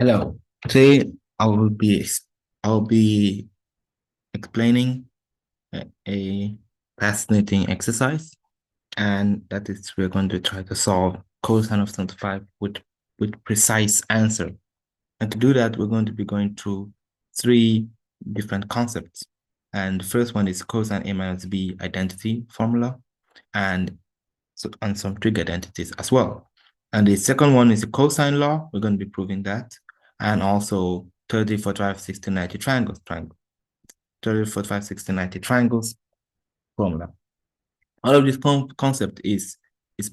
Hello. Today I will be explaining a fascinating exercise, and that is we're going to try to solve cosine of 75 with precise answer. And to do that, we're going to be going through three different concepts. And the first one is cosine A minus B identity formula, and and some trig identities as well. And the second one is the cosine law. We're going to be proving that. And also 30, 45, 60, 90 triangles, 30, 45, 60, 90 triangles formula. All of this concept is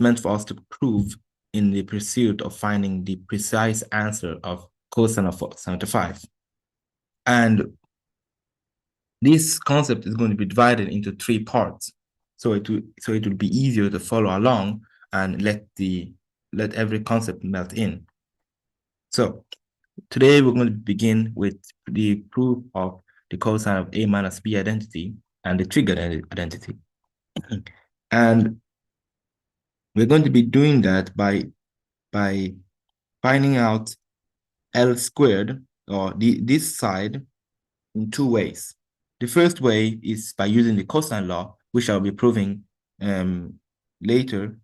meant for us to prove in the pursuit of finding the precise answer of cosine of 75. And this concept is going to be divided into three parts. So it will be easier to follow along and let every concept melt in. So today we're going to begin with the proof of the cosine of A minus B identity and the trig identity. And we're going to be doing that by finding out L squared, or this side, in two ways. The first way is by using the cosine law, which I'll be proving later.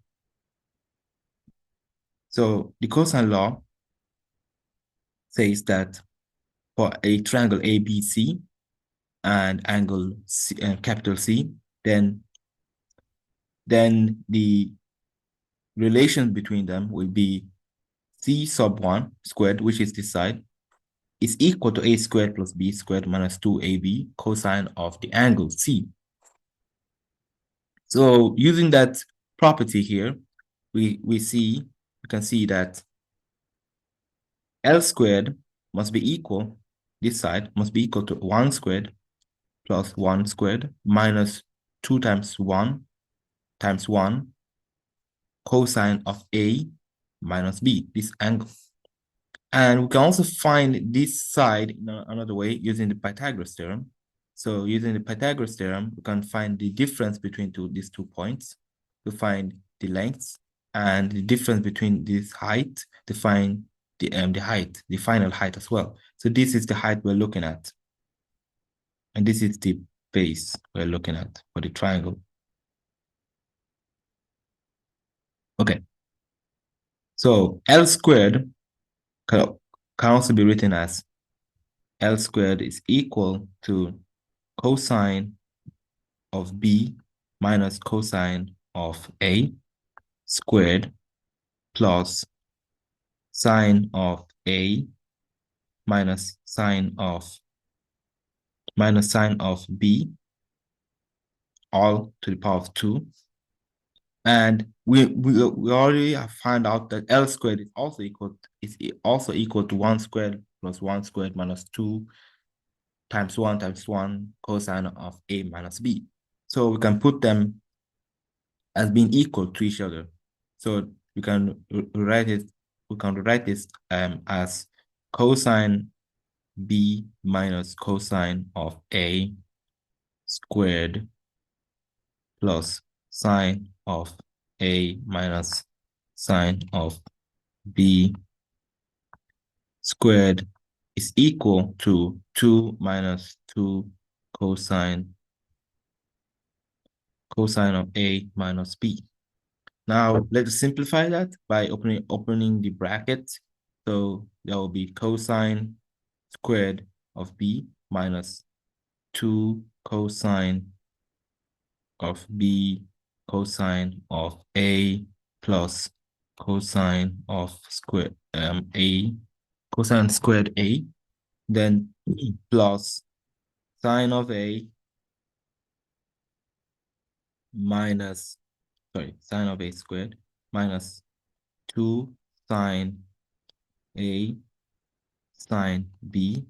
So the cosine law says that for a triangle ABC and angle C, capital C, then the relation between them will be C sub 1 squared, which is this side, is equal to A squared plus B squared minus 2AB cosine of the angle C. So using that property here, we can see that L squared must be equal, this side must be equal to 1 squared plus 1 squared minus 2 times 1 times 1 cosine of A minus B, this angle. And we can also find this side in another way using the Pythagoras theorem. So using the Pythagoras theorem, we can find the difference between these 2 points to find the lengths, and the difference between this height to find the height, the final height as well. So this is the height we're looking at. And this is the base we're looking at for the triangle. Okay. So L squared can also be written as L squared is equal to cosine of B minus cosine of A squared plus sine of A minus sine of B, all to the power of 2. And we already have found out that L squared is also equal to 1 squared plus 1 squared minus 2 times 1 cosine of A minus B. So we can put them as being equal to each other. So we can write this as cosine B minus cosine of A squared plus sine of A minus sine of B squared is equal to 2 minus 2 cosine of A minus B. Now let's simplify that by opening the bracket. So that will be cosine squared of B minus 2 cosine of B cosine of A plus cosine of A, cosine squared A, then plus sine of A minus, sine of A squared minus 2 sine A sine B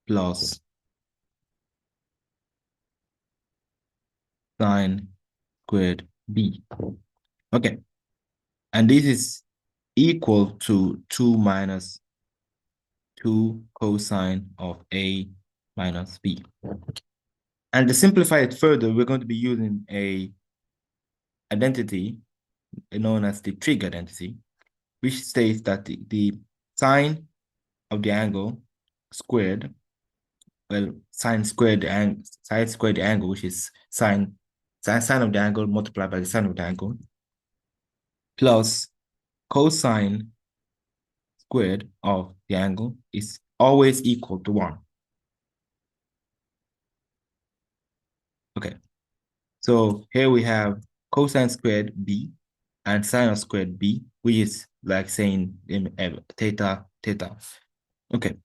plus sine squared B. Okay. And this is equal to 2 minus 2 cosine of A minus B. And to simplify it further, we're going to be using a identity known as the trig identity. which states that the sine of the angle squared, well, sine squared the angle, which is sine of the angle multiplied by the sine of the angle, plus cosine squared of the angle is always equal to 1. Okay, so here we have cosine squared b and sine of squared b, which is like saying theta. Okay,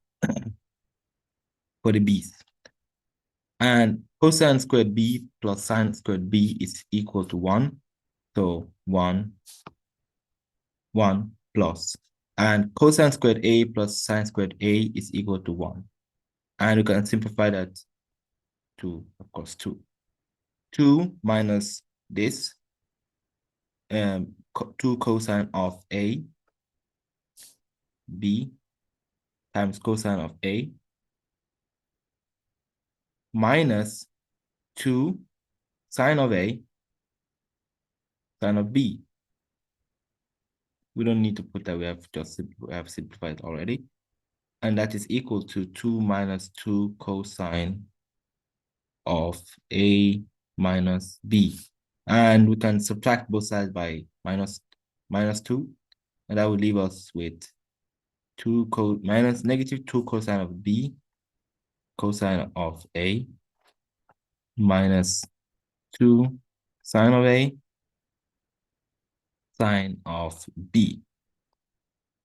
for the b's. And cosine squared b plus sine squared b is equal to 1. So 1 plus. And cosine squared a plus sine squared a is equal to 1. And we can simplify that to, of course, 2. 2 minus this, 2 cosine of a, b, times cosine of a, minus 2 sine of a, sine of b. We don't need to put that. We have simplified already. And that is equal to 2 minus 2 cosine of a minus b. And we can subtract both sides by minus 2. And that would leave us with negative 2 cosine of b, cosine of a, minus 2 sine of a, sine of b.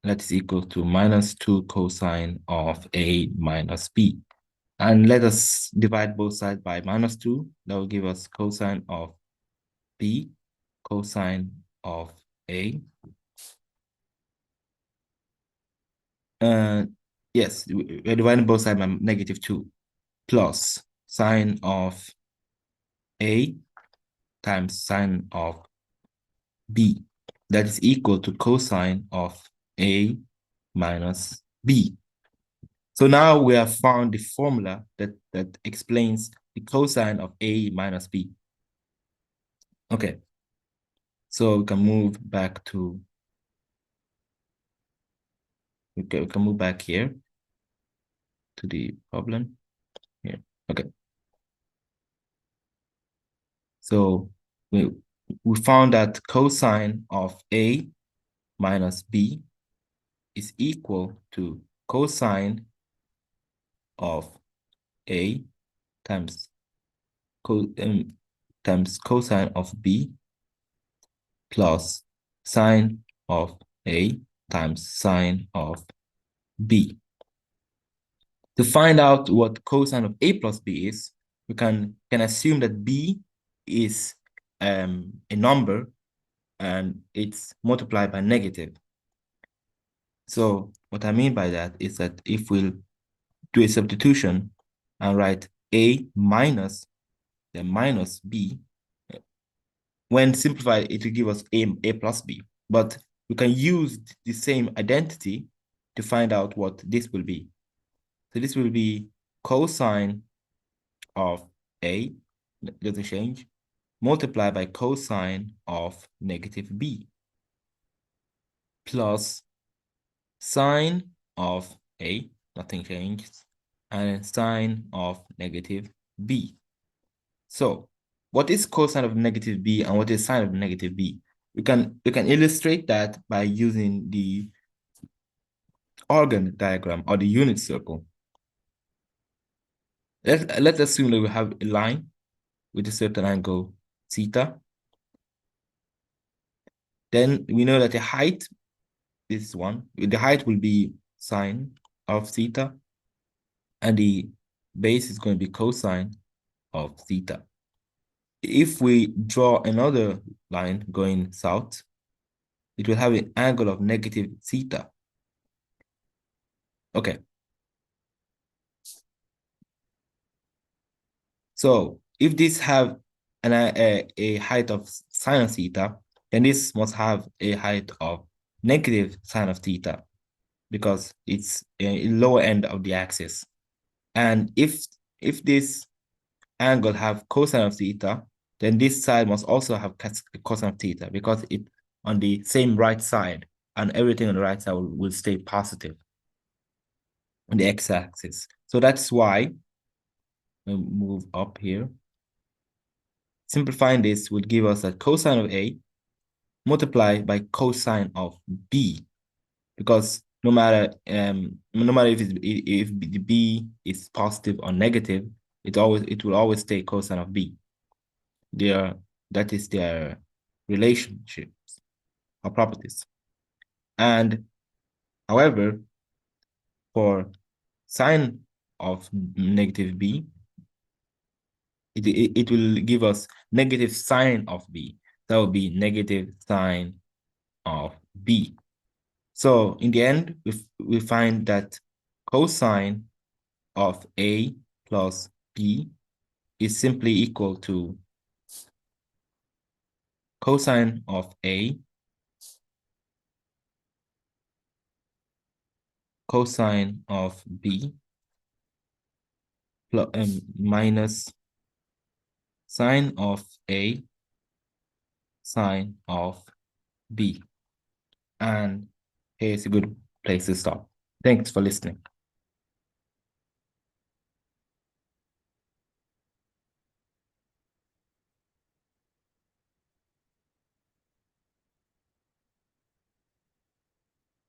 That is equal to minus 2 cosine of a minus b. And let us divide both sides by minus 2. That will give us cosine of b, cosine of a. Yes, we're dividing both sides by negative 2 plus sine of a times sine of b. That is equal to cosine of a minus b. So now we have found the formula that explains the cosine of a minus b. Okay, so we can move back to, we can move back here to the problem here. Okay. So we found that cosine of a minus b is equal to cosine of a times cosine of b plus sine of a times sine of b. To find out what cosine of a plus b is, we can assume that b is a number and it's multiplied by negative. So what I mean by that is that if we'll do a substitution and write a minus the minus b, when simplified, it will give us a plus b. But we can use the same identity to find out what this will be. So this will be cosine of a, doesn't change, multiplied by cosine of negative b, plus sine of a, nothing changes, and sine of negative b. So what is cosine of negative b and what is sine of negative b? We can illustrate that by using the organ diagram or the unit circle. Let's assume that we have a line with a certain angle theta. Then we know that the height is 1. The height will be sine of theta, and the base is going to be cosine of theta. If we draw another line going south, it will have an angle of negative theta. Okay. So if this have a height of sine of theta, then this must have a height of negative sine of theta because it's a lower end of the axis. And if this angle have cosine of theta, then this side must also have cosine of theta because it's on the same right side and everything on the right side will stay positive on the x-axis. So that's why we move up here. Simplifying this would give us a cosine of A multiplied by cosine of B, because no matter if the B is positive or negative, it will always stay cosine of B. That is their relationships or properties. And however, for sine of negative B, it will give us negative sine of B. That would be negative sine of B. So in the end, we find that cosine of A plus B is simply equal to cosine of A cosine of B plus, minus sine of A sine of B. And here's a good place to stop. Thanks for listening.